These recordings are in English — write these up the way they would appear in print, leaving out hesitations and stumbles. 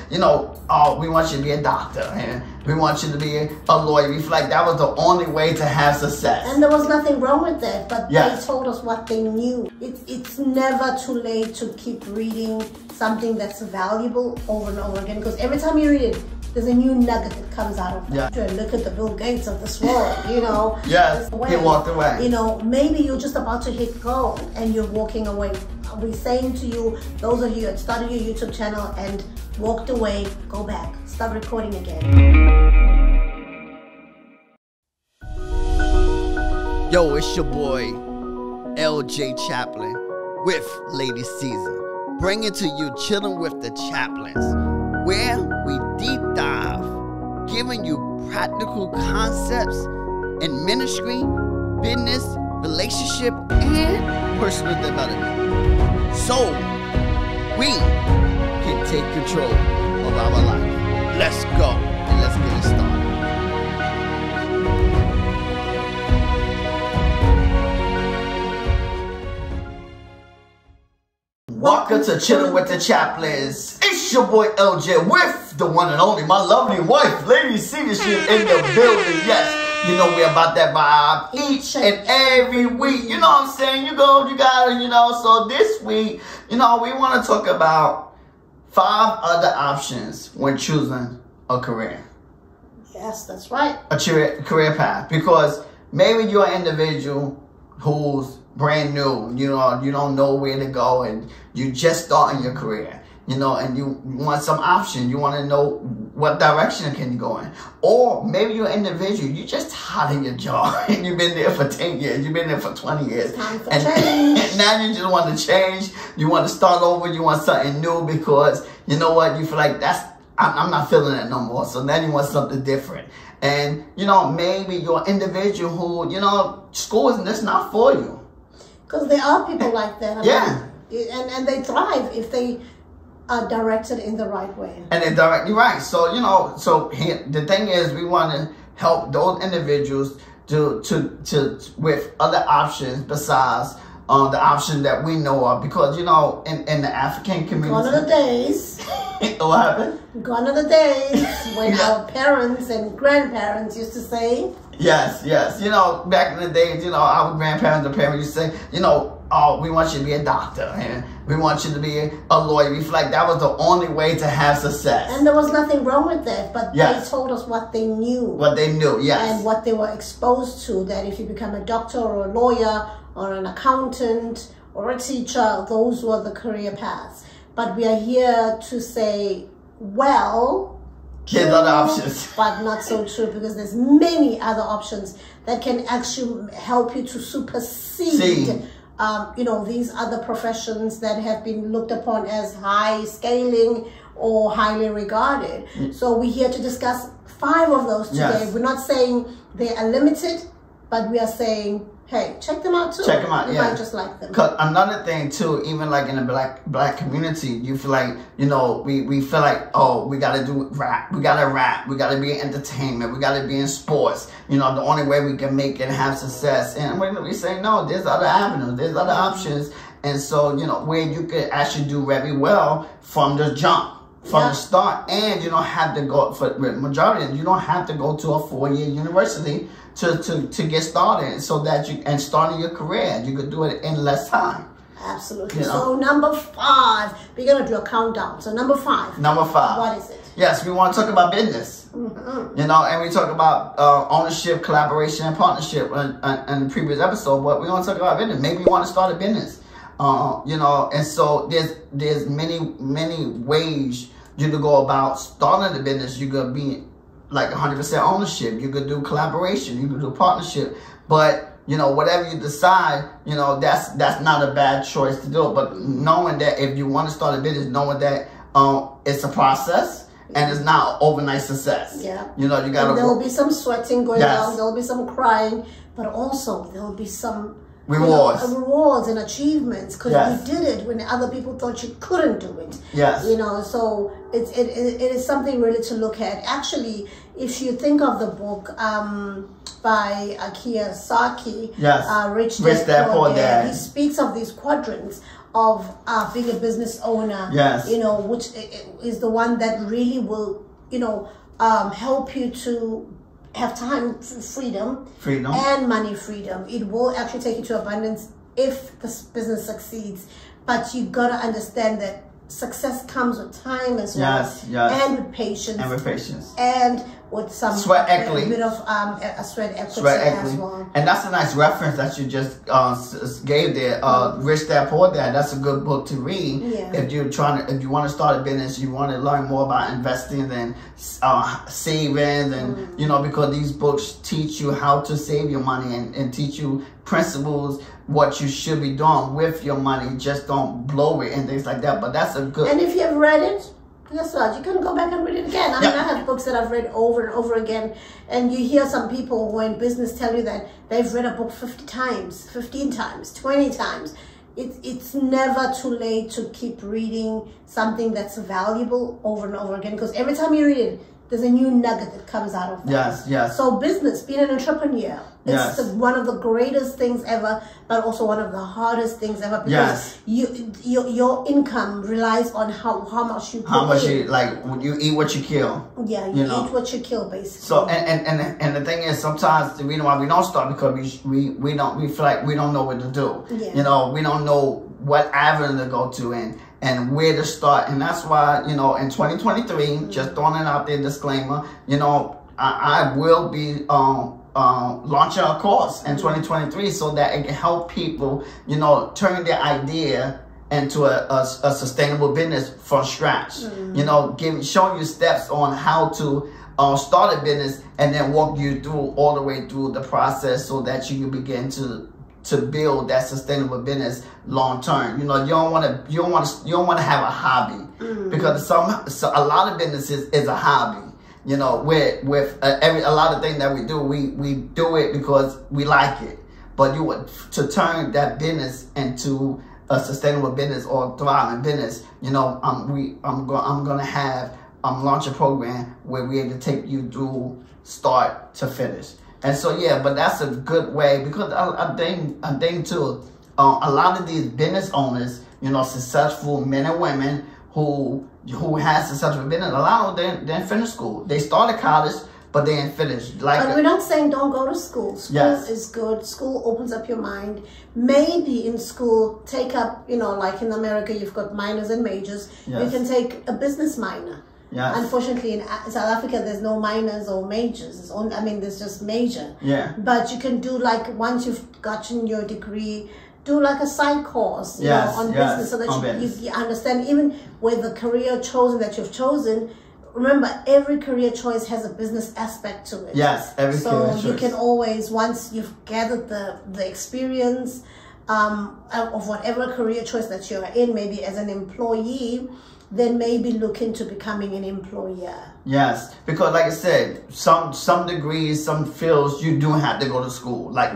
you know, oh, we want you to be a doctor and we want you to be a lawyer. We feel like that was the only way to have success. And there was nothing wrong with that, but yes. they told us what they knew. It's never too late to keep reading something that's valuable over and over again, because every time you read it, there's a new nugget that comes out of that. Yeah. Look at the Bill Gates of this world, you know. Yes, he walked away. You know, maybe you're just about to hit go and you're walking away. We're saying to you, those of you that started your YouTube channel and walked away, go back, start recording again. Yo, it's your boy, LJ Chaplin with Lady Caesar, bringing to you Chilling with the Chaplins, where we deep dive, giving you practical concepts in ministry, business, relationship, and personal development, so we can take control of our life. Let's go and let's get it started. Welcome to Chilling with the Chaplins. It's your boy LJ with the one and only, my lovely wife, Lady Caesar, in the building. Yes, you know we're about that vibe each and every week. You know what I'm saying? You gotta, you know. So this week, you know, we want to talk about 5 other options when choosing a career. Yes, that's right. A career path. Because maybe you're an individual who's brand new, you know, you don't know where to go and you just starting your career, you know, and you want some option. You want to know what direction can you go in. Or maybe you're an individual, you just tired of your job and you've been there for 10 years, you've been there for 20 years. Time for change. And now you just want to change, you want to start over, you want something new because, you know what, you feel like I'm not feeling it no more. So now you want something different. And, you know, maybe you're an individual who, you know, school is just not for you. Because there are people like that. Yeah. And they thrive if they are directed in the right way. And they're directly right. So, you know, so here, the thing is, we want to help those individuals to with other options besides the option that we know of. Because, you know, in the African community. Gone are the days. What happened? Gone are the days when our parents and grandparents used to say. Yes, yes. You know, back in the days, you know, our grandparents and parents used to say, you know, oh, we want you to be a doctor and we want you to be a lawyer. We feel like that was the only way to have success. And there was nothing wrong with that, but yes. they told us what they knew. What they knew, yes. And what they were exposed to, that if you become a doctor or a lawyer or an accountant or a teacher, those were the career paths. But we are here to say, well, there's other options. But not so true, because there's many other options that can actually help you to supersede, you know, these other professions that have been looked upon as high scaling or highly regarded. So we're here to discuss 5 of those today. Yes. We're not saying they are limited, but we are saying, hey, check them out too. Check them out, you might just like them. Cause another thing too, even like in the black community, you feel like, you know, we feel like, oh, we gotta do rap, we gotta be in entertainment, we gotta be in sports. You know, the only way we can make it and have success. And we say no, there's other avenues, there's other options. And so, you know, where you could actually do very well from the jump. From the start, and you don't have to go for the majority. You don't have to go to a 4-year university to get started, so that you and starting your career, you could do it in less time. Absolutely. You know? So number 5, we're gonna do a countdown. So number 5. Number 5. What is it? Yes, we want to talk about business. You know, and we talk about ownership, collaboration, and partnership in the previous episode. But we want to talk about business. Maybe you want to start a business. You know, and so there's many ways you could go about starting a business. You could be like 100% ownership. You could do collaboration. You could do partnership. But, you know, whatever you decide, you know, that's not a bad choice to do. But knowing that if you want to start a business, knowing that it's a process and it's not overnight success. Yeah. You know, you got to. There will be some sweating going on. There will be some crying, but also there will be some rewards, rewards and achievements, because you did it when other people thought you couldn't do it. Yes. You know, so it is something really to look at. Actually, if you think of the book by Kiyosaki, Rich Dad Poor Dad, he speaks of these quadrants of being a business owner. Yes. You know, which is the one that really will, you know, help you to have time freedom and money freedom. It will actually take you to abundance if this business succeeds. But you got to understand that success comes with time as well. And with patience. And with some sweat equity. A bit of a sweat equity as well. And that's a nice reference that you just gave there. Rich Dad Poor Dad. That's a good book to read. If you want to start a business, you want to learn more about investing and savings, and you know, because these books teach you how to save your money and teach you principles, what you should be doing with your money. Just don't blow it and things like that. But that's a good. And if you have read it, guess what? You can go back and read it again. I mean, I have books that I've read over and over again, and you hear some people who are in business tell you that they've read a book 50 times, 15 times, 20 times. It's never too late to keep reading something that's valuable over and over again, because every time you read it, there's a new nugget that comes out of that. So business, being an entrepreneur, it's one of the greatest things ever, but also one of the hardest things ever, because your income relies on how much you you eat what you kill. You eat what you kill, basically. So and the thing is, sometimes the reason why we don't start, because we feel like we don't know what to do. You know, we don't know what avenue to go to and where to start. And that's why, you know, in 2023, just throwing it out there, disclaimer, you know, I will be launching a course in 2023 so that it can help people, you know, turn their idea into a sustainable business from scratch. You know, showing you steps on how to start a business, and then walk you through all the way through the process so that you can begin to build that sustainable business long term. You know, you don't want to have a hobby, because a lot of businesses is a hobby. You know, with a lot of things that we do, we do it because we like it. But to turn that business into a sustainable business or a thriving business, you know, I'm gonna launch a program where we're able to take you through start to finish. And so, yeah, but that's a good way, because I think too, a lot of these business owners, you know, successful men and women who has successful business, a lot of them didn't finish school. They started college, but they didn't finish. But we're not saying don't go to school. School is good. School opens up your mind. Maybe in school, take up, you know, like in America, you've got minors and majors. You can take a business minor. Unfortunately, in South Africa, there's no minors or majors. There's just major. But you can do, like, once you've gotten your degree, do like a side course, you know, on business, so that you understand even with the career that you've chosen. Remember, every career choice has a business aspect to it. Every so you can always, once you've gathered the experience of whatever career choice that you're in, maybe as an employee, then maybe look into becoming an employer. Because like I said, some degrees, some fields, you do have to go to school, like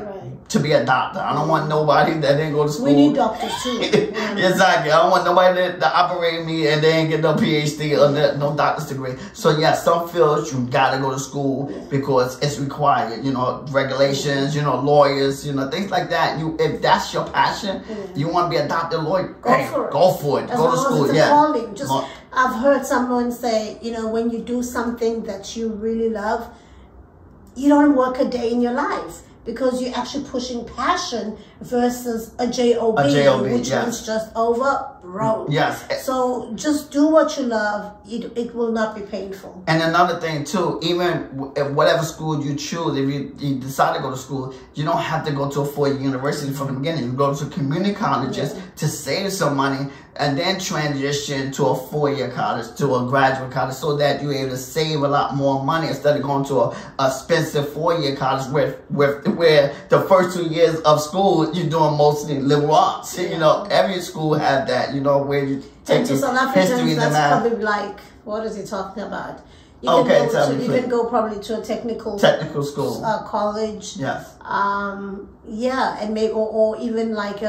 to be a doctor. I don't want nobody that didn't go to school. We need doctors too. Exactly. I don't want nobody to operate me and they ain't get no PhD or no doctor's degree. So yeah, some fields you gotta go to school because it's required. You know, regulations, you know, lawyers, you know, things like that. If that's your passion, you want to be a doctor, lawyer, go for it. Go to school. It's a calling. I've heard someone say, you know, when you do something that you really love, you don't work a day in your life, because you're actually pushing passion versus a job, which means just overrode. So just do what you love. It will not be painful. And another thing too, even whatever school you choose, if you decide to go to school, you don't have to go to a 4-year university from the beginning. You go to community colleges to save some money, and then transition to a 4-year college, to a graduate college, so that you're able to save a lot more money instead of going to a expensive 4-year college where the first 2 years of school you're doing mostly liberal arts. You know, every school had that. You know, where you take to South Africans, that's probably like, what is he talking about? You can go probably to a technical school, college. And maybe or even like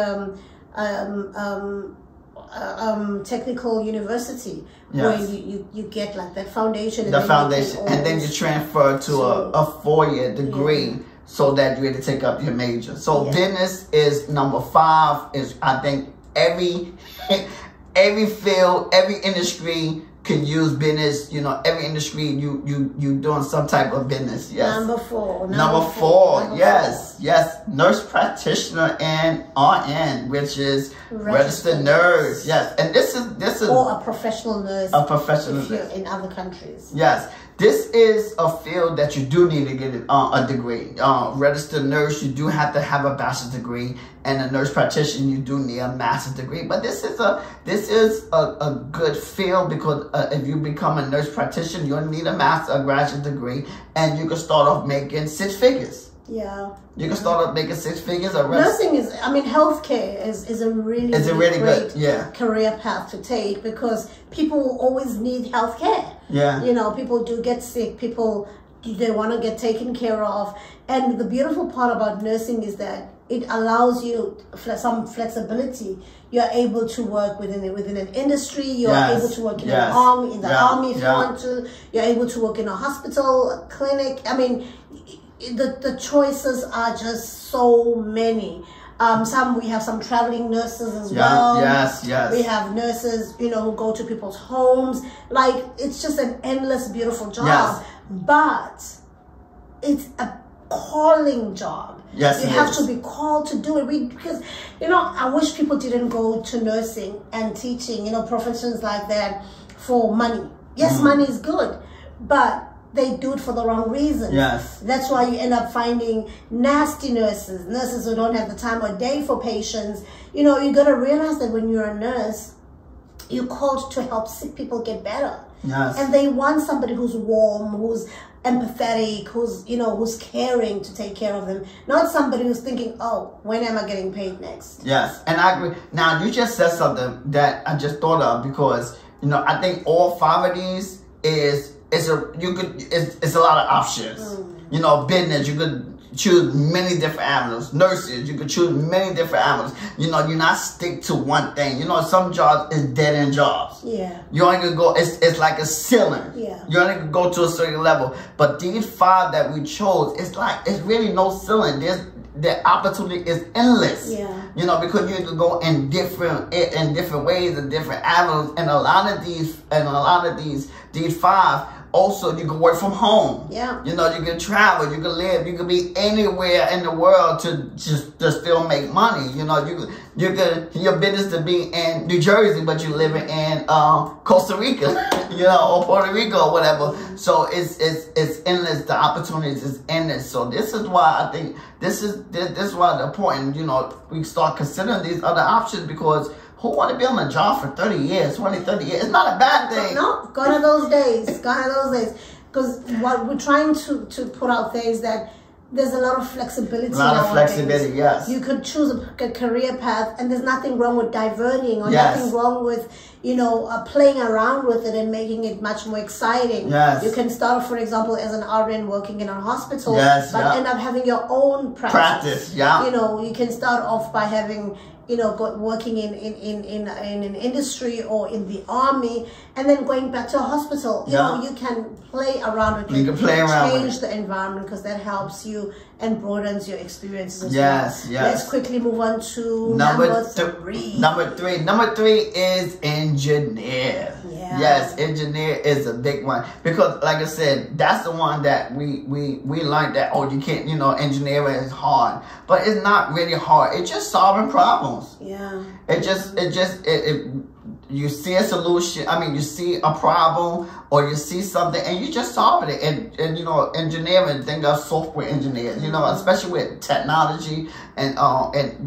technical university, where you get like that foundation. And then you transfer to a 4-year degree, so that you're able to take up your major. So business is number 5. Is, I think, every field, every industry can use business. You know, every industry you doing some type of business. Yes. Number four. Yes. Nurse practitioner and RN, which is registered nurse. Yes. And this is or a professional nurse. A professional if you're nurse in other countries. Yes. This is a field that you do need to get a degree. Registered nurse, you do have to have a bachelor's degree, and a nurse practitioner, you do need a master's degree. But this is a good field because if you become a nurse practitioner, you'll need a graduate degree, and you can start off making 6 figures. Yeah. You can start off making 6 figures. Nursing is, I mean, healthcare is a really great good career path to take because people always need healthcare. Yeah. You know, people do get sick. People, they want to get taken care of. And the beautiful part about nursing is that it allows you some flexibility. You're able to work within an industry. You're able to work in the army if you want to. You're able to work in a hospital, a clinic. I mean, the choices are just so many. We have some traveling nurses as well. Yes. We have nurses, you know, who go to people's homes. Like, it's just an endless, beautiful job. Yes. But it's a calling job. Yes, you have to be called to do it. Because, you know, I wish people didn't go to nursing and teaching, you know, professions like that for money. Yes, money is good, but they do it for the wrong reasons. Yes. That's why you end up finding nasty nurses who don't have the time of day for patients. You know, you got to realize that when you're a nurse, you're called to help sick people get better. Yes. And they want somebody who's warm, who's empathetic, who's caring to take care of them. Not somebody who's thinking, oh, when am I getting paid next? Yes, and I agree. Now, you just said something that I just thought of because, you know, I think all 5 of these it's a lot of options. You know, business, you could choose many different avenues. Nurses, you could choose many different avenues. You know, you're not stick to one thing. You know, some jobs is dead end jobs. Yeah. You only could go, it's like a ceiling. Yeah. You only could go to a certain level. But these 5 that we chose, it's really no ceiling. The opportunity is endless. Yeah. You know, because you can go in different ways and different avenues, and a lot of these 5 also you can work from home. Yeah. You know, you can travel, you can live, you can be anywhere in the world to still make money. You know, you could your business to be in New Jersey, but you living in Costa Rica, you know, or Puerto Rico or whatever. So it's endless. The opportunities is endless. So this is why I think this is why it's important. You know, we start considering these other options because who want to be on a job for 30 years, 20, 30 years? It's not a bad thing. No, gone are those days. Gone are those days. Because what we're trying to put out there is that there's a lot of flexibility. A lot of flexibility, yes. You could choose a career path, and there's nothing wrong with diverting or nothing wrong with, you know, playing around with it and making it much more exciting. Yes. You can start off, for example, as an RN working in a hospital, but end up having your own practice. Yeah. You know, you can start off by having, you know, working in an industry or in the army, and then going back to a hospital. You know, you can play around with it. You can play around with it. Change the environment because that helps you and broadens your experiences as well. Yes. Let's quickly move on to number 3. Number 3 is engineer. Yeah. Yes, engineer is a big one because, like I said, that's the one that we learned that you can't. You know, engineering is hard, but it's not really hard. It's just solving problems. Yeah. You see a solution. I mean, you see a problem or you see something and you just solve it. And you know, engineering, think of software engineers, you know, especially with technology and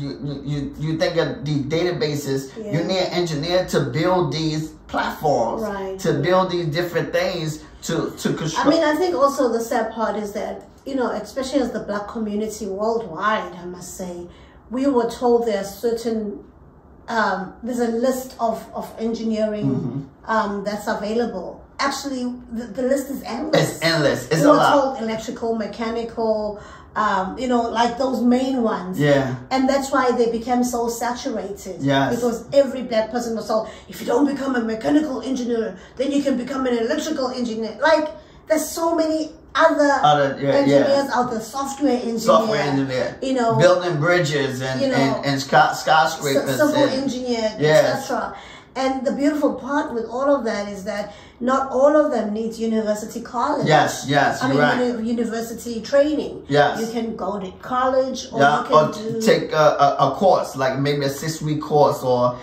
you think of these databases, you need an engineer to build these platforms, to build these different things to construct. I mean, I think also the sad part is that, you know, especially as the Black community worldwide, I must say, we were told there are certain there's a list of engineering that's available. Actually, the list is endless. It's endless. It's we a were lot. told electrical, mechanical, you know, like those main ones. Yeah. And that's why they became so saturated. Yes. Because every Black person was told, if you don't become a mechanical engineer, then you can become an electrical engineer. Like, There's so many other engineers out there, software engineer, you know, building bridges and, you know, and skyscrapers, civil engineer, etc. And the beautiful part with all of that is that not all of them need university college. Yes, university training. Yes. You can go to college, or you can take a course, like maybe a 6-week course or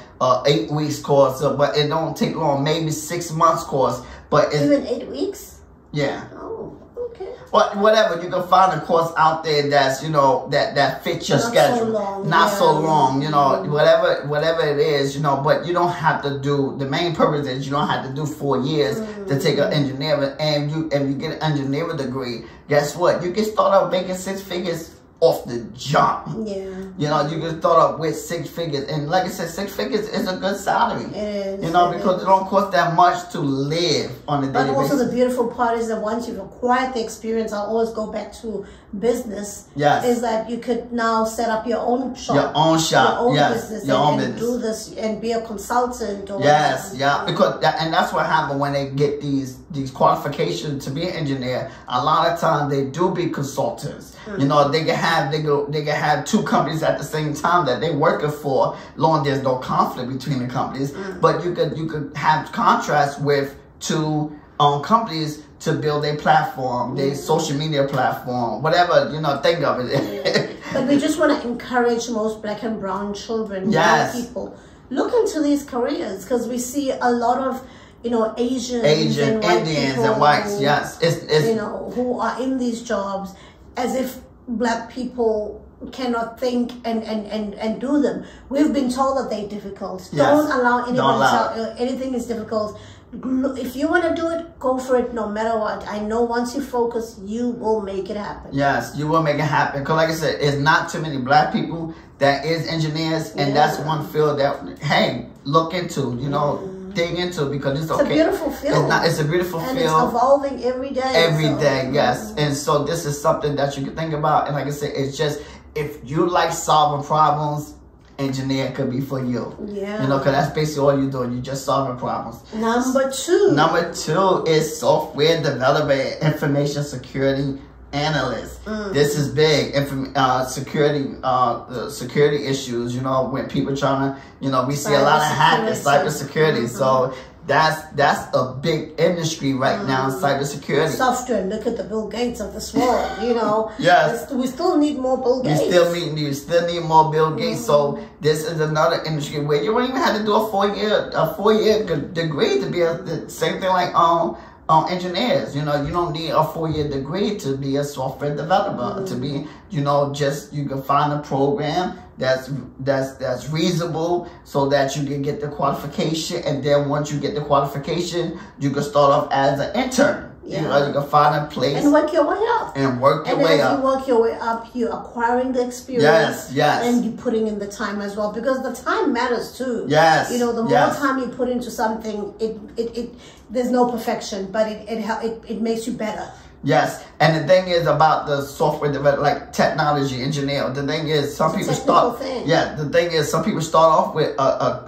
8 weeks course, but it don't take long, maybe 6 months course. But even 8 weeks? Yeah. Oh, okay. But whatever, you can find a course out there that's, you know, that fits your schedule. Not so long, you know, whatever it is, you know, but you don't have to do, the main purpose is you don't have to do 4 years to take an engineering, and you get an engineering degree, guess what? You can start out making 6 figures off the jump. Yeah. You know, you can start up with 6 figures. And like I said, 6 figures is a good salary. It is. You know, because it don't cost that much to live on a daily basis. But also the beautiful part is that once you've acquired the experience, I'll always go back to business. Yes. Is that you could now set up your own shop. Your own shop. Your own yes. business. Your own business. Do this and be a consultant. Or yes. whatever. Yeah. Because and that's what happens when they get these qualifications to be an engineer. A lot of times they do be consultants. You know, they can have 2 companies at the same time that they're working for, long there's no conflict between the companies. But you could have contracts with 2 companies to build a platform, their social media platform, whatever, you know, think of it. But we just want to encourage most black and brown children, young people, look into these careers, because we see a lot of, you know, Asian and white Indians people and whites, yes. It's, you know, who are in these jobs as if black people cannot think and do them. We've been told that they're difficult. Yes. Don't allow anybody to tell you anything is difficult. If you want to do it, go for it no matter what. I know once you focus, you will make it happen. Yes, you will make it happen. Because like I said, it's not too many black people that is engineers. And that's one field that, hey, look into, you know, dig into, because it's okay. It's a beautiful field. It's a beautiful field. And it's evolving every day. Every day, yes. And so this is something that you can think about. And like I said, it's just, if you like solving problems, engineer could be for you. Yeah. You know, because that's basically all you're doing. You're just solving problems. Number 2. Number 2 is software developer, information security analyst. This is big. Security issues, you know, when people trying to, you know, we see a lot of hackers, cybersecurity. So that's a big industry right now, cybersecurity. Software, look at the Bill Gates of this world, you know. Yes. We still need more Bill Gates. You still need more Bill Gates. So this is another industry where you don't even have to do a 4-year degree to be the same thing like engineers. You know, you don't need a 4-year degree to be a software developer. To be, you know, just you can find a program that's reasonable so that you can get the qualification, and then once you get the qualification, you can start off as an intern. You know, you can find a place and work your way up. And as you work your way up, you're acquiring the experience. Yes. And you're putting in the time as well, because the time matters too. Yes. You know, the more time you put into something, it there's no perfection, but it makes you better. Yes, and the thing is about the software development, like technology engineer. The thing is, some people start. The thing is, some people start off with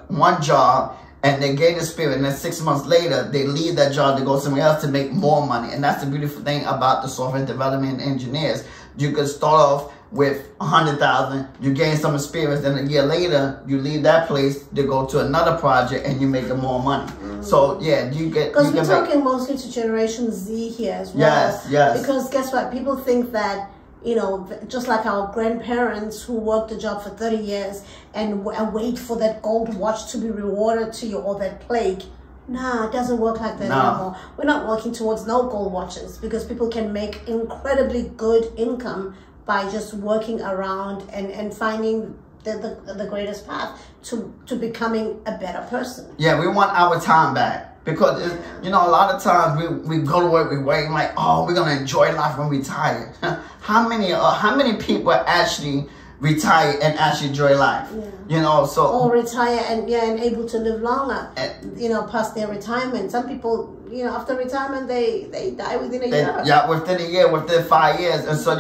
one job and they gain experience, and then 6 months later they leave that job to go somewhere else to make more money. And that's the beautiful thing about the software development engineers. You could start off with 100,000, you gain some experience, then a year later you leave that place to go to another project and you make more money. So yeah, you get, because we're talking mostly to Generation Z here as well. Yes. Because guess what? People think that, you know, just like our grandparents who worked a job for 30 years and wait for that gold watch to be rewarded to you, or that plaque. Nah, it doesn't work like that anymore. We're not working towards no gold watches, because people can make incredibly good income by just working around and finding the greatest path to becoming a better person. Yeah, we want our time back, because you know, a lot of times we go to work, we wait like, oh, we're gonna enjoy life when we retire. How many people actually retire and actually enjoy life? You know, so or retire and able to live longer, you know, past their retirement. Some people, you know, after retirement they die within a year. Yeah, within a year, within 5 years. And so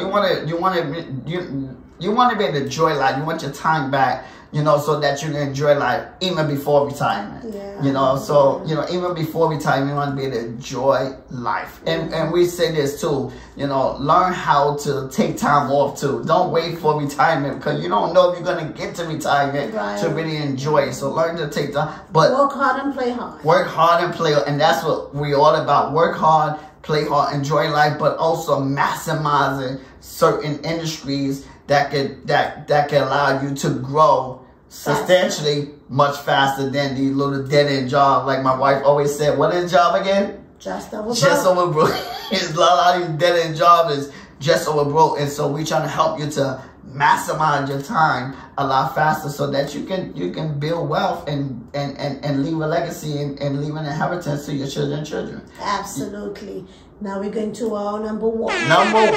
you to be able to enjoy life. You want your time back, so that you can enjoy life even before retirement. Yeah. So, even before retirement, you want to be able to enjoy life. And we say this too, learn how to take time off too. Don't wait for retirement, because you don't know if you're going to get to retirement to really enjoy it. So learn to take time. But work hard and play hard. Work hard and play hard. And that's what we're all about. Work hard, play hard, enjoy life, but also maximizing certain industries that can allow you to grow substantially much faster than these little dead-end jobs. Like my wife always said, what is job again? Just over broke. A lot of these dead-end jobs is just over broke. And so we're trying to help you to maximize your time a lot faster, so that you can build wealth and leave a legacy and leave an inheritance to your children. Absolutely. Now we're going to our number one. Number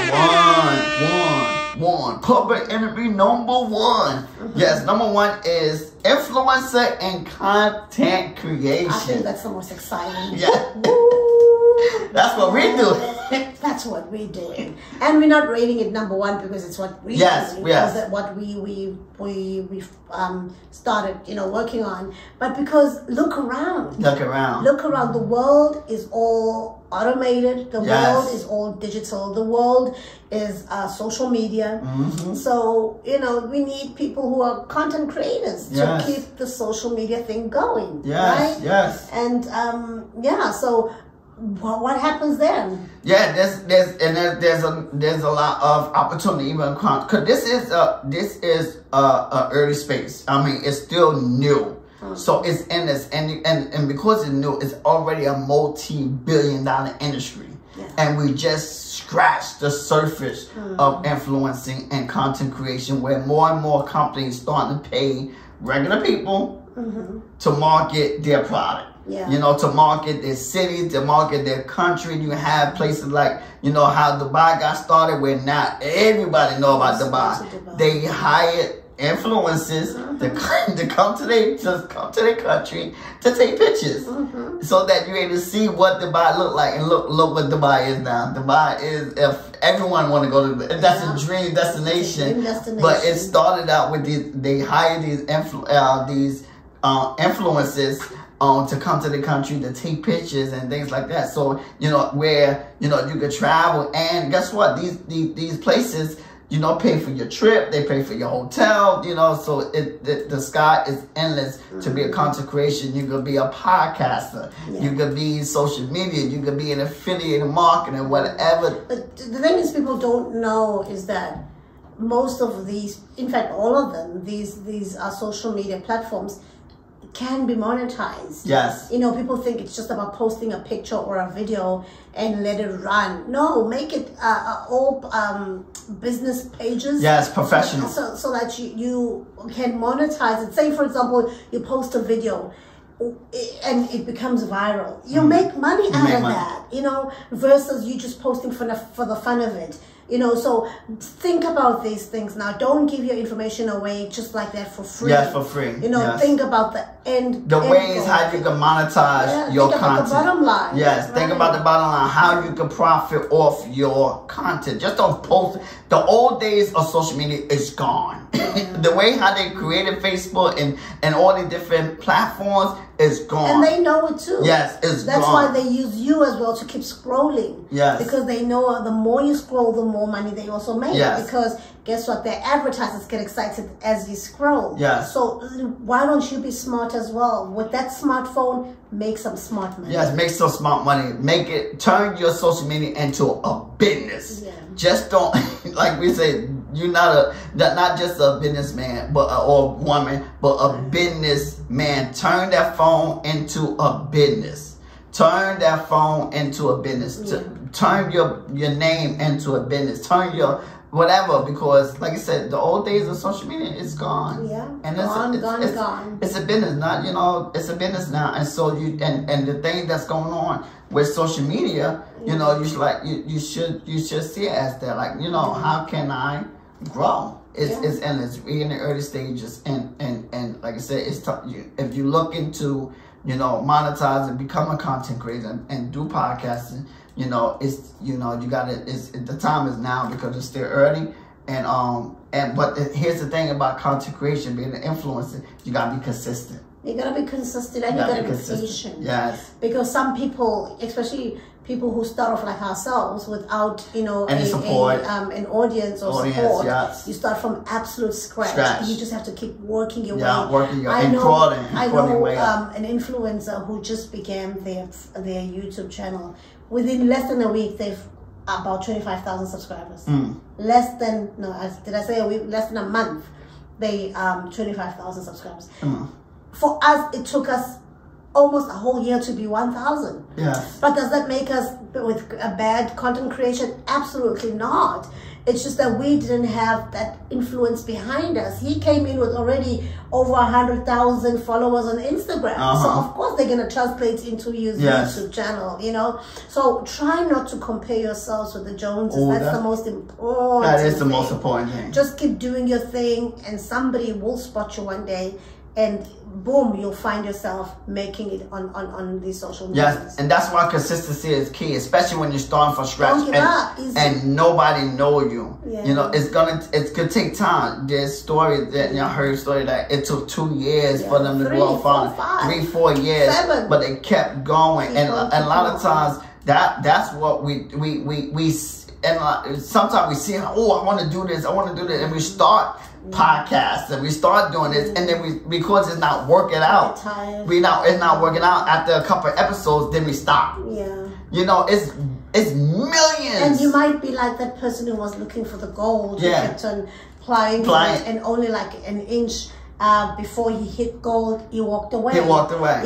one. Corporate enemy number one. Yes, number one is influencer and content creation. I think that's the most exciting. Yeah. That's what we do. That's what we're doing. And we're not rating it number one because it's what we do. Yes. Because what we started, working on. But because look around. Look around. The world is all automated. The world is all digital. The world is social media. So, we need people who are content creators to keep the social media thing going. Right? Yes. And, so what happens then? Yeah, there's a lot of opportunity, even because this is a early space. I mean, it's still new. So it's in this, and because it's new, it's already a multi-billion-dollar industry. And we just scratched the surface of influencing and content creation, where more and more companies starting to pay regular people to market their product. To market their city, to market their country. You have places like, how Dubai got started, where now everybody know about Dubai. They hired influencers to come to their country to take pictures, so that you're able to see what Dubai look like. And look what Dubai is now. Dubai is, if everyone want to go to, that's a dream destination. But it started out with they hired these influencers to come to the country to take pictures and things like that. So, where, you could travel, and guess what? These places, pay for your trip, they pay for your hotel, so the sky is endless to be a content creation. You could be a podcaster, you could be social media, you could be an affiliate marketing, whatever. But the thing is, people don't know is that most of these, in fact, all of them, these are social media platforms, can be monetized. Yes. People think it's just about posting a picture or a video and let it run. No, make it all business pages. Yes, professional. So that you can monetize it. Say, for example, you post a video and it becomes viral. You make money out of that, versus you just posting for the fun of it. So think about these things now. Don't give your information away just like that for free. Yes, for free. Think about the end. The ways how you can monetize your content. Think about the bottom line. Yes, think about the bottom line. How you can profit off your content. Just don't post. The old days of social media is gone. The way how they created Facebook and all the different platforms is gone. And they know it too. Yes, it's That's gone. why they use you as well to keep scrolling. Yes. Because they know the more you scroll, the more money they also make. Yes. Because guess what? Their advertisers get excited as you scroll. Yes. So why don't you be smart as well? With that smartphone, make some smart money. Yes, make some smart money. Turn your social media into a business. Yeah. Just don't, like we say, you're not just a businessman, or woman, but a businessman. Turn that phone into a business. Turn that phone into a business. Turn your name into a business. Turn your whatever, because like I said, the old days of social media is gone. Yeah, and gone. It's a business, not it's a business now. And so and the thing that's going on with social media, you should see it as that, like, how can I grow? It's endless. We're in the early stages, and like I said, it's tough. If you look into monetize and become a content creator and do podcasting, the time is now, because it's still early, But here's the thing about content creation, being an influencer, you gotta be consistent. You gotta be consistent, and you gotta be patient. Yes. Because some people, especially people who start off like ourselves without, you know, an audience or support, yes. you start from absolute scratch. You just have to keep working your way. I know an influencer who just began their YouTube channel. Within less than a week, they've about 25,000 subscribers. Less than less than a month, they 25,000 subscribers. For us, it took us almost a whole year to be 1,000. Yes. But does that make us with a bad content creation? Absolutely not. It's just that we didn't have that influence behind us. He came in with already over 100,000 followers on Instagram. So of course they're gonna translate into his YouTube channel, you know. So try not to compare yourselves with the Joneses. That's the most important. That is the most important thing. Just keep doing your thing, and somebody will spot you one day, and boom, you'll find yourself making it on these social media. Yes, and that's why consistency is key, especially when you're starting from scratch. Don't give up. And nobody know you. Yeah. You know, it's gonna take time. There's stories that I heard a story that it took 2 years for them to go on, 3, 4 years, 7. but they kept going. And a lot of times that's what we and sometimes we see, oh, I want to do this, and we start podcasts and we start doing this, and then because it's not working out, it's not working out after a couple of episodes, then we stop. You know, it's millions. And you might be like that person who was looking for the gold, who kept on flying, and only like an inch before he hit gold, he walked away.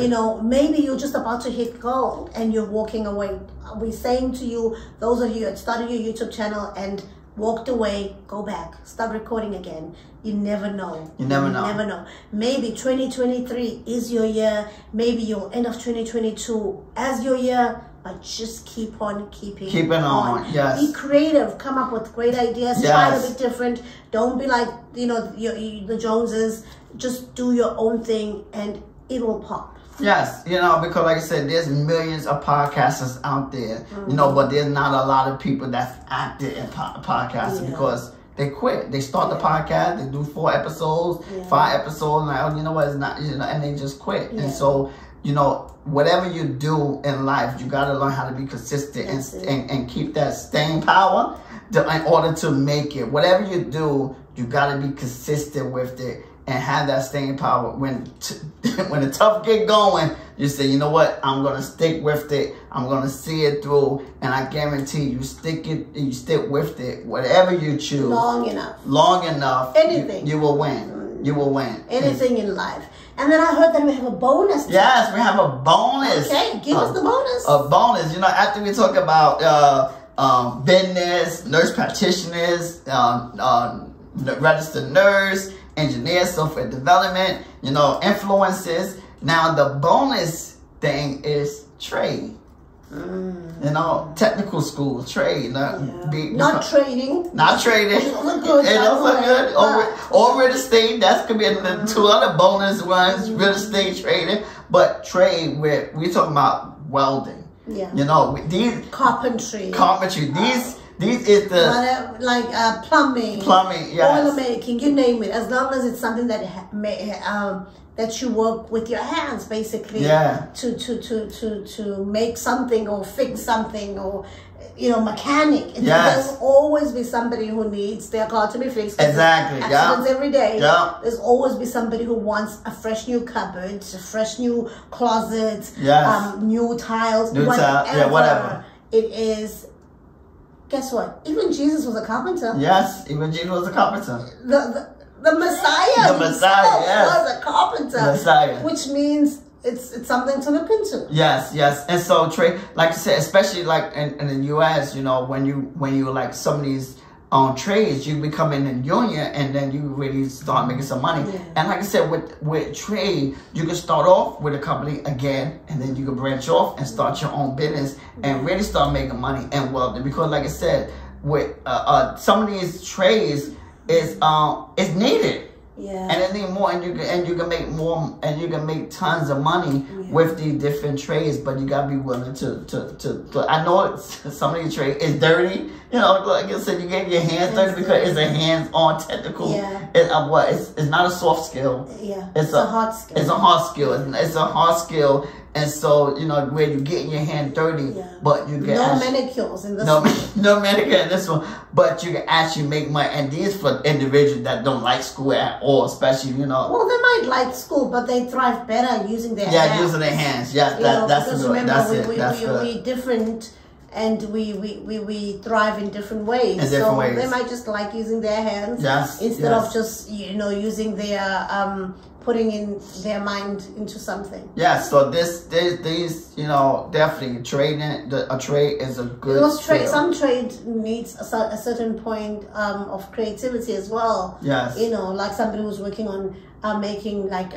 You know, maybe you're just about to hit gold and you're walking away. We're saying to you, those of you that started your YouTube channel and walked away, go back, start recording again. You never know. You never know. Maybe 2023 is your year. Maybe you'll end of 2022 as your year, but just keep on keeping on. Yes. Be creative. Come up with great ideas. Try to be different. Don't be like, you know, the Joneses. Just do your own thing and it will pop. Yes, you know, because like I said, there's millions of podcasters out there, you know, but there's not a lot of people that's active in podcasting because they quit. They start the podcast, they do 4 episodes, 5 episodes, and like, oh, you know what, it's not, you know, and they just quit. And so, you know, whatever you do in life, you got to learn how to be consistent and keep that staying power in order to make it. Whatever you do, you got to be consistent with it and have that staying power. When the tough get going, you say, you know what, I'm going to stick with it. I'm going to see it through. And I guarantee you stick with it, whatever you choose. Long enough. Anything. You will win. You will win. Anything in life. And then I heard that we have a bonus. Yes, we have a bonus. Okay, give us the bonus. A bonus. You know, after we talk about business, nurse practitioners, registered nurse, engineers, software development, you know, influencers. Now the bonus thing is trade. You know, technical school, trade. Not trading. Not trading. It don't look good. Or real estate. That could be the 2 other bonus ones, real estate trading. But trade, we're talking about welding. You know, these carpentry. These is the like plumbing, yes. oil making, you name it. As long as it's something that that you work with your hands, basically, to make something or fix something, or you know, mechanic. There's always be somebody who needs their car to be fixed. Exactly. Accidents every day. There's always be somebody who wants a fresh new cupboard, a fresh new closet, new tiles, whatever it is. Guess what? Even Jesus was a carpenter. Yes, even Jesus was a carpenter. The Messiah. The Messiah, was a carpenter. The Messiah. Which means it's something to look into. Yes. And so trade, like I said, especially like in the US, you know, when you like some of these trades, you become in a union and then you really start making some money. And like I said, with trade, you can start off with a company again, and then you can branch off and start your own business and really start making money and welding. Because like I said, with some of these trades is needed. Yeah. And they need more, and you can make more, and you can make tons of money with these different trades. But you gotta be willing to I know some of your trade is dirty. You know, like I said, you get your hands dirty because it's a hands-on technical. Yeah. It's not a soft skill. Yeah. It's a hard skill. It's a hard skill. It's a hard skill. And so, you know, where you getting your hand dirty, but you get no manicures in this one. No manicure in this one, but you can actually make money. And these for individuals that don't like school at all, especially, you know. Well, they might like school, but they thrive better using their hands. Yeah, using their hands. Yeah, that's because good. Remember, That's we different, and we thrive in different ways. They might just like using their hands instead of just, you know, using their putting in their mind into something. Yeah, so these, you know, definitely trading, a trade is a good because some trade needs a certain point of creativity as well. Yes. You know, like somebody who's working on making like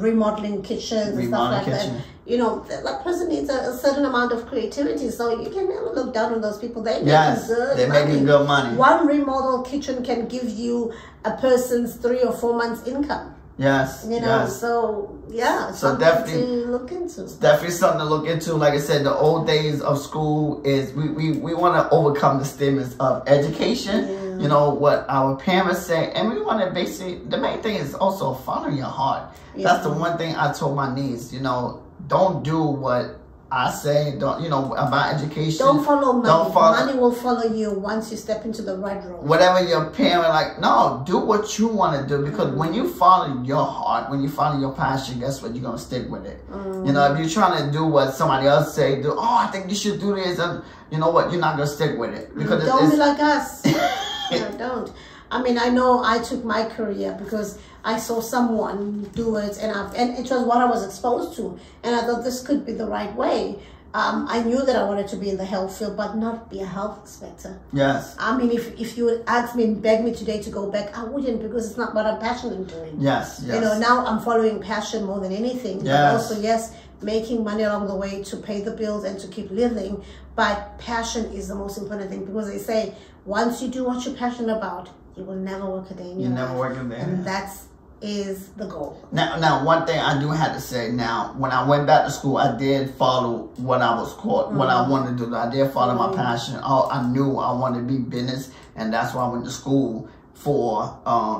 remodeling kitchens and stuff like that. You know, that person needs a certain amount of creativity. So you can never look down on those people. They they're making good money. One remodel kitchen can give you a person's 3 or 4 months income. Yes. You know, so yeah, so definitely to look into. It's definitely something to look into. Like I said, the old days of school is we want to overcome the stigmas of education. Yeah. You know what our parents say, and we want to basically, the main thing is also follow your heart. Yeah. That's the one thing I told my niece. You know, don't do what I say, don't, you know, about education. Don't follow money. Money will follow you once you step into the right road. Whatever your parent, like, no, do what you want to do. Because when you follow your heart, when you follow your passion, guess what? You're going to stick with it. You know, if you're trying to do what somebody else say, oh, I think you should do this. And you know what? You're not going to stick with it. Because don't be like us. No, don't. I mean, I know I took my career because I saw someone do it, and it was what I was exposed to, and I thought this could be the right way. I knew that I wanted to be in the health field, but not be a health inspector. Yes. I mean, if you would ask me and beg me today to go back, I wouldn't, because it's not what I'm passionate in doing. Yes, yes. You know, now I'm following passion more than anything. Yes. But also, yes, making money along the way to pay the bills and to keep living. But passion is the most important thing, because they say once you do what you're passionate about, you will never work a day in your life. You never work a day. And that's is the goal. Now, one thing I do have to say. Now, when I went back to school, I did follow what I was caught, what I wanted to do. I did follow my passion. I knew I wanted to be business, and that's why I went to school for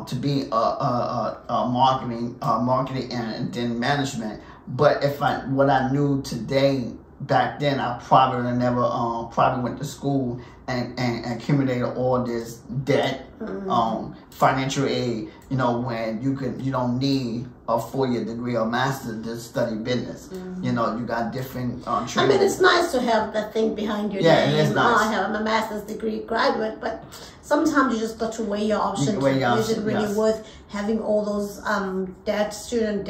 to be a marketing and then management. But what I knew today, back then, I probably would have never probably went to school and accumulated all this debt, financial aid. You know, when you don't need a 4-year degree or master's to study business. You know, you got different training. I mean, it's nice to have that thing behind your name. Yeah, it is nice. I'm a master's degree graduate, but sometimes you just got to weigh your options. Is it really worth having all those student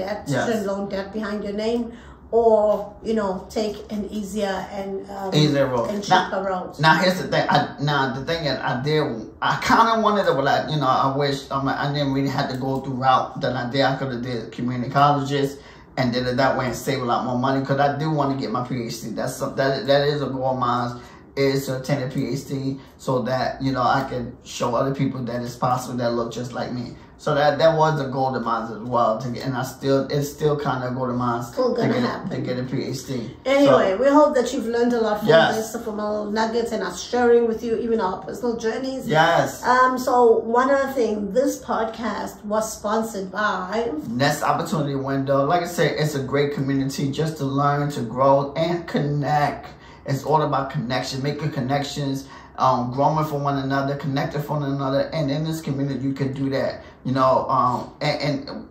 loan debt behind your name? Or, you know, take an easier road and cheaper road. Now here's the thing. The thing is, I kind of wanted to, like, you know, I wish I didn't really have to go through route that I did. I could have did community colleges and did it that way and save a lot more money, because I do want to get my PhD. That is a goal of mine, is to attend a PhD, so that, you know, I can show other people that it's possible that look just like me. So that was a goal of mine as well. It's still kind of a goal of mine to get a PhD. Anyway, we hope that you've learned a lot from this, from our little nuggets and us sharing with you even our personal journeys. Yes. So one other thing, this podcast was sponsored by Next Opportunity Window. Like I said, it's a great community just to learn, to grow, and connect. It's all about connection, making connections, growing from one another, connecting from one another, and in this community you can do that. You know, and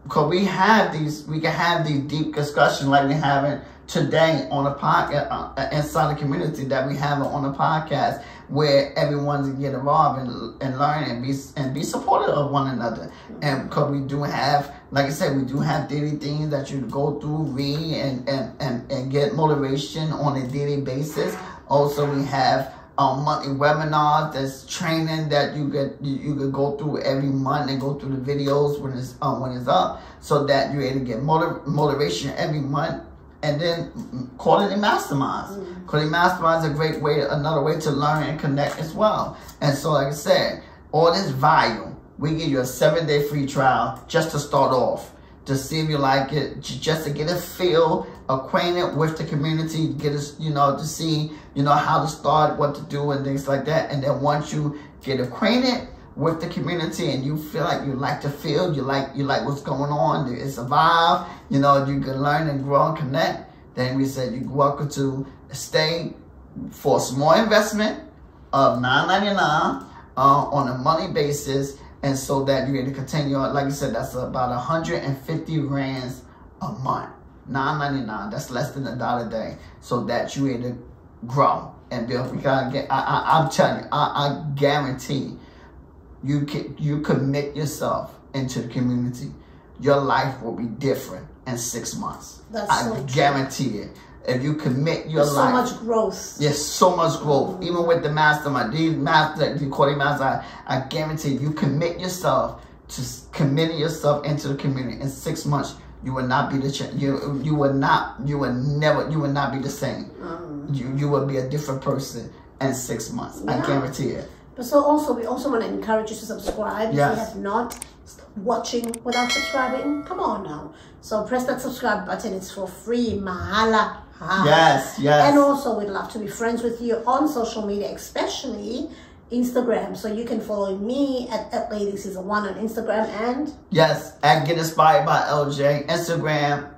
because we can have these deep discussions like we're having today on a podcast inside the community, that we have on a podcast where everyone's get involved and learn and be supportive of one another. And because we do have, like I said, we do have daily things that you go through, read, and get motivation on a daily basis. Also, we have monthly webinars, that's training that you could go through every month and go through the videos when it's up, so that you're able to get motivation every month. And then quality masterminds. Quality masterminds is a great way, another way to learn and connect as well. And so, like I said, all this value we give you a 7-day free trial just to start off, to see if you like it, just to get a feel, acquainted with the community, get us, you know, to see, you know, how to start, what to do, and things like that. And then once you get acquainted with the community and you feel like you like the field, you like what's going on, it's a vibe, you know, you can learn and grow and connect, then we said you're welcome to stay for a small investment of $9.99 on a monthly basis, and so that you're able to continue on. Like I said, that's about 150 rands a month. $9.99. That's less than $1 a day, so that you're able to grow and build. We gotta get. I'm telling you, I guarantee you commit yourself into the community, your life will be different in 6 months. I guarantee it. If you commit your life, so much growth. Yes, so much growth. Even with the mastermind, the Courting Master, I guarantee you commit yourself to committing yourself into the community. In 6 months, you will not be you will not be the same. You will be a different person in 6 months. Yeah. I guarantee it. But so also, we also want to encourage you to subscribe. Yes. If you have not watching without subscribing, come on now. So press that subscribe button. It's for free. Mahala. Yes, yes. And also, we'd love to be friends with you on social media, especially Instagram. So you can follow me at Lady Season 1 on Instagram, and yes, at Get Inspired by LJ, Instagram,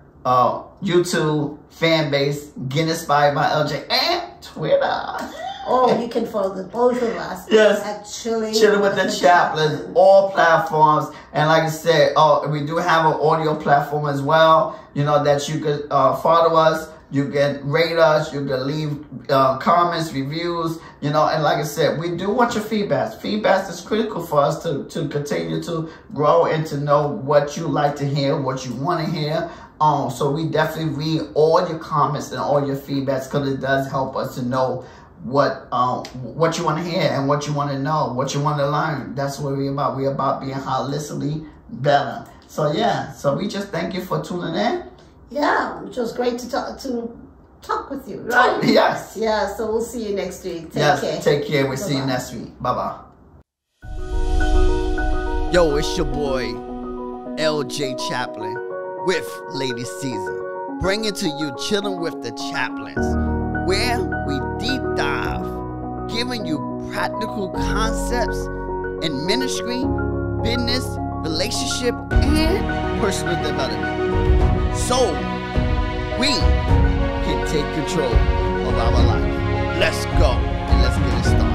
YouTube, fan base, Get Inspired by LJ, and Twitter. Oh, you can follow the both of us. Yes. At Chilling with the Chaplins, all platforms. And like I said, we do have an audio platform as well, you know, that you could follow us. You can rate us. You can leave comments, reviews, you know. And like I said, we do want your feedback. Feedback is critical for us to continue to grow and to know what you like to hear, what you want to hear. So we definitely read all your comments and all your feedbacks, because it does help us to know what you want to hear and what you want to know, what you want to learn. That's what we're about. We're about being holistically better. So yeah, so we just thank you for tuning in. Yeah, which was great to talk with you, right? Yes. Yeah, so we'll see you next week. Take care. Take care. We'll see you next week. Bye-bye. Yo, it's your boy, LJ Chaplin, with Lady Season, bringing to you Chilling with the Chaplins, where we deep dive, giving you practical concepts in ministry, business, relationship, and personal development, so we can take control of our life. Let's go and let's get it started.